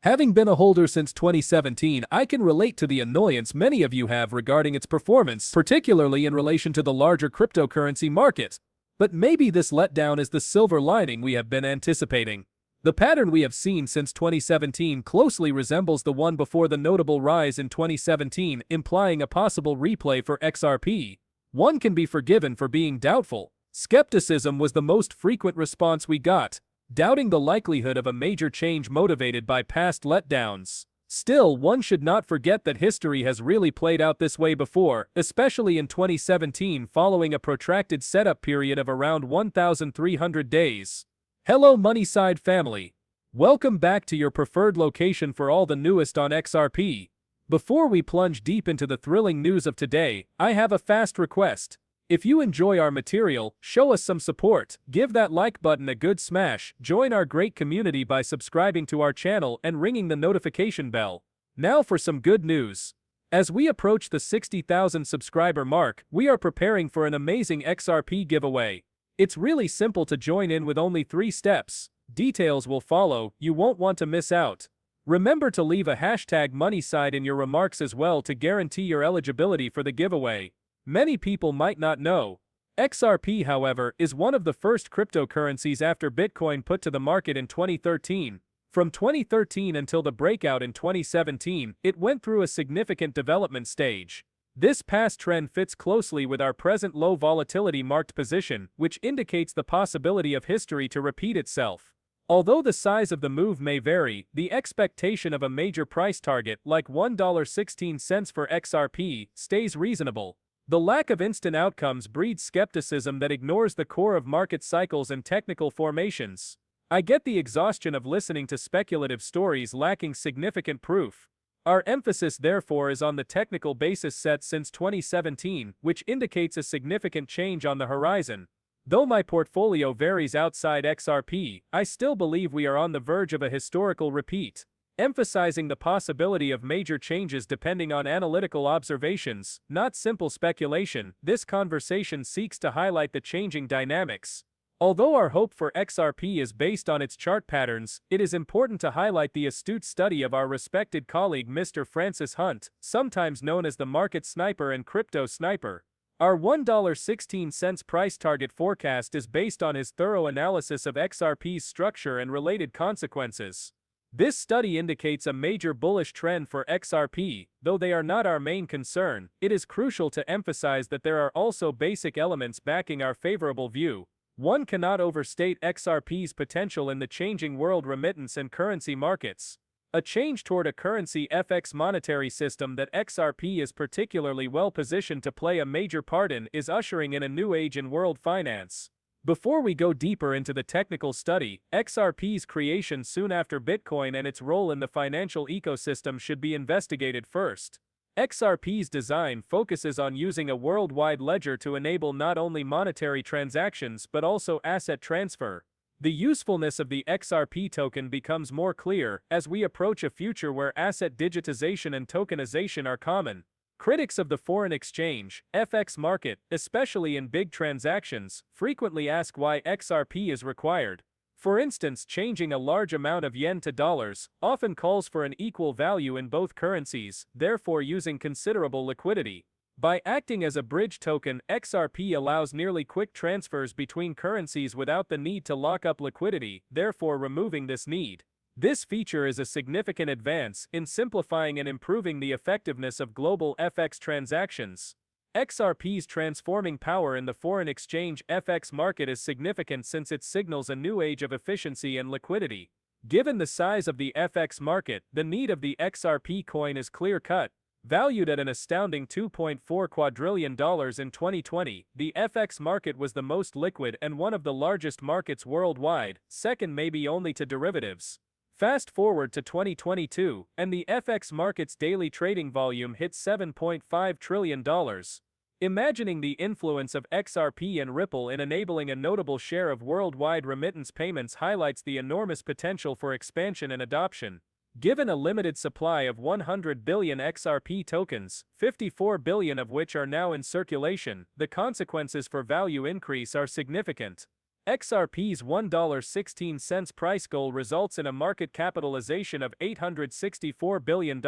Having been a holder since 2017, I can relate to the annoyance many of you have regarding its performance, particularly in relation to the larger cryptocurrency market. But maybe this letdown is the silver lining we have been anticipating. The pattern we have seen since 2017 closely resembles the one before the notable rise in 2017, implying a possible replay for XRP. One can be forgiven for being doubtful. Skepticism was the most frequent response we got, doubting the likelihood of a major change motivated by past letdowns. Still, one should not forget that history has really played out this way before, especially in 2017 following a protracted setup period of around 1,300 days. Hello Moneyside family. Welcome back to your preferred location for all the newest on XRP. Before we plunge deep into the thrilling news of today, I have a fast request. If you enjoy our material, show us some support, give that like button a good smash, join our great community by subscribing to our channel and ringing the notification bell. Now for some good news. As we approach the 60,000 subscriber mark, we are preparing for an amazing XRP giveaway. It's really simple to join in with only 3 steps. Details will follow, you won't want to miss out. Remember to leave a hashtag Moneyside in your remarks as well to guarantee your eligibility for the giveaway. Many people might not know. XRP, however, is one of the first cryptocurrencies after Bitcoin put to the market in 2013. From 2013 until the breakout in 2017, it went through a significant development stage. This past trend fits closely with our present low volatility marked position, which indicates the possibility of history to repeat itself. Although the size of the move may vary, the expectation of a major price target like $1.16 for XRP stays reasonable. The lack of instant outcomes breeds skepticism that ignores the core of market cycles and technical formations. I get the exhaustion of listening to speculative stories lacking significant proof. Our emphasis therefore is on the technical basis set since 2017, which indicates a significant change on the horizon. Though my portfolio varies outside XRP, I still believe we are on the verge of a historical repeat. Emphasizing the possibility of major changes depending on analytical observations, not simple speculation, this conversation seeks to highlight the changing dynamics. Although our hope for XRP is based on its chart patterns, it is important to highlight the astute study of our respected colleague Mr. Francis Hunt, sometimes known as the market sniper and crypto sniper. Our $1.16 price target forecast is based on his thorough analysis of XRP's structure and related consequences. This study indicates a major bullish trend for XRP. Though they are not our main concern, it is crucial to emphasize that there are also basic elements backing our favorable view. One cannot overstate XRP's potential in the changing world remittance and currency markets. A change toward a currency FX monetary system that XRP is particularly well positioned to play a major part in is ushering in a new age in world finance. Before we go deeper into the technical study, XRP's creation soon after Bitcoin and its role in the financial ecosystem should be investigated first. XRP's design focuses on using a worldwide ledger to enable not only monetary transactions but also asset transfer. The usefulness of the XRP token becomes more clear as we approach a future where asset digitization and tokenization are common. Critics of the foreign exchange (FX) market, especially in big transactions, frequently ask why XRP is required. For instance, changing a large amount of yen to dollars often calls for an equal value in both currencies, therefore using considerable liquidity. By acting as a bridge token, XRP allows nearly quick transfers between currencies without the need to lock up liquidity, therefore removing this need. This feature is a significant advance in simplifying and improving the effectiveness of global FX transactions. XRP's transforming power in the foreign exchange FX market is significant since it signals a new age of efficiency and liquidity. Given the size of the FX market, the need of the XRP coin is clear-cut. Valued at an astounding $2.4 quadrillion in 2020, the FX market was the most liquid and one of the largest markets worldwide, second maybe only to derivatives. Fast forward to 2022, and the FX market's daily trading volume hit $7.5 trillion. Imagining the influence of XRP and Ripple in enabling a notable share of worldwide remittance payments highlights the enormous potential for expansion and adoption. Given a limited supply of 100 billion XRP tokens, 54 billion of which are now in circulation, the consequences for value increase are significant. XRP's $1.16 price goal results in a market capitalization of $864 billion.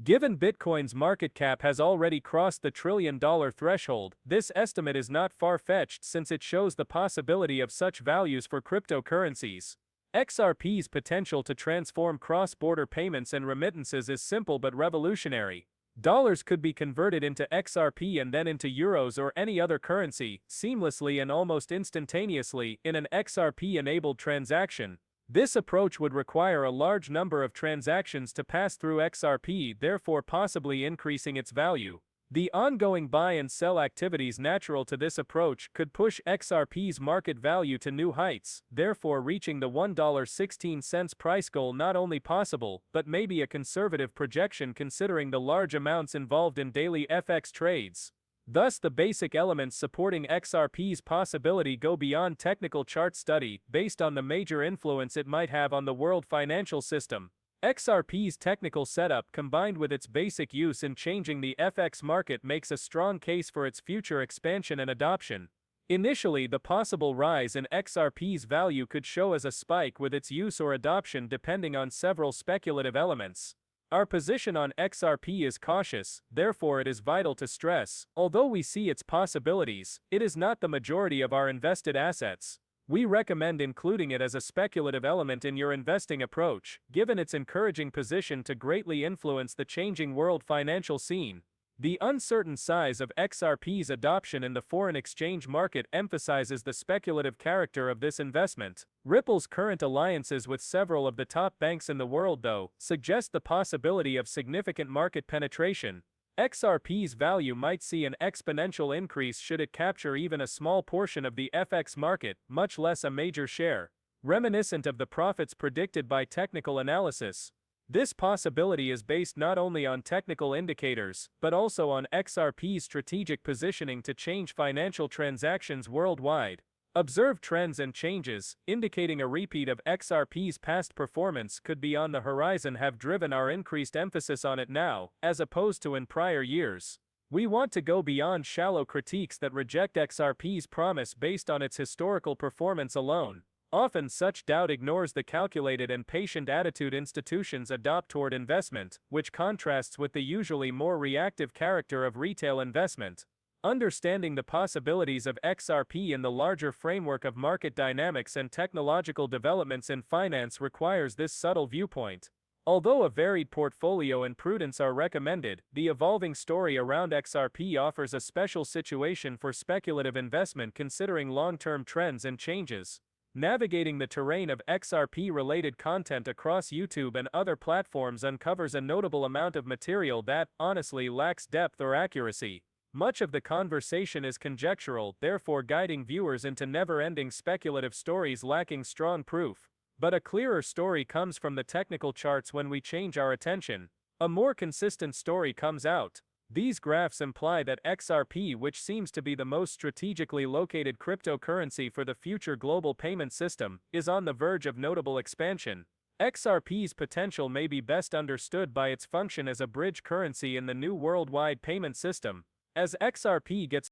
Given Bitcoin's market cap has already crossed the trillion-dollar threshold, this estimate is not far-fetched since it shows the possibility of such values for cryptocurrencies. XRP's potential to transform cross-border payments and remittances is simple but revolutionary. Dollars could be converted into XRP and then into euros or any other currency, seamlessly and almost instantaneously, in an XRP-enabled transaction. This approach would require a large number of transactions to pass through XRP, therefore possibly increasing its value. The ongoing buy and sell activities natural to this approach could push XRP's market value to new heights, therefore reaching the $1.16 price goal not only possible, but maybe a conservative projection considering the large amounts involved in daily FX trades. Thus, the basic elements supporting XRP's possibility go beyond technical chart study, based on the major influence it might have on the world financial system. XRP's technical setup combined with its basic use in changing the FX market makes a strong case for its future expansion and adoption. Initially, the possible rise in XRP's value could show as a spike with its use or adoption depending on several speculative elements. Our position on XRP is cautious, therefore it is vital to stress, although we see its possibilities, it is not the majority of our invested assets. We recommend including it as a speculative element in your investing approach, given its encouraging position to greatly influence the changing world financial scene. The uncertain size of XRP's adoption in the foreign exchange market emphasizes the speculative character of this investment. Ripple's current alliances with several of the top banks in the world, though, suggest the possibility of significant market penetration. XRP's value might see an exponential increase should it capture even a small portion of the FX market, much less a major share. Reminiscent of the profits predicted by technical analysis, this possibility is based not only on technical indicators, but also on XRP's strategic positioning to change financial transactions worldwide. Observed trends and changes, indicating a repeat of XRP's past performance could be on the horizon, have driven our increased emphasis on it now, as opposed to in prior years. We want to go beyond shallow critiques that reject XRP's promise based on its historical performance alone. Often such doubt ignores the calculated and patient attitude institutions adopt toward investment, which contrasts with the usually more reactive character of retail investment. Understanding the possibilities of XRP in the larger framework of market dynamics and technological developments in finance requires this subtle viewpoint. Although a varied portfolio and prudence are recommended, the evolving story around XRP offers a special situation for speculative investment considering long-term trends and changes. Navigating the terrain of XRP-related content across YouTube and other platforms uncovers a notable amount of material that, honestly, lacks depth or accuracy. Much of the conversation is conjectural, therefore guiding viewers into never-ending speculative stories lacking strong proof. But a clearer story comes from the technical charts when we change our attention. A more consistent story comes out. These graphs imply that XRP, which seems to be the most strategically located cryptocurrency for the future global payment system, is on the verge of notable expansion. XRP's potential may be best understood by its function as a bridge currency in the new worldwide payment system. As XRP gets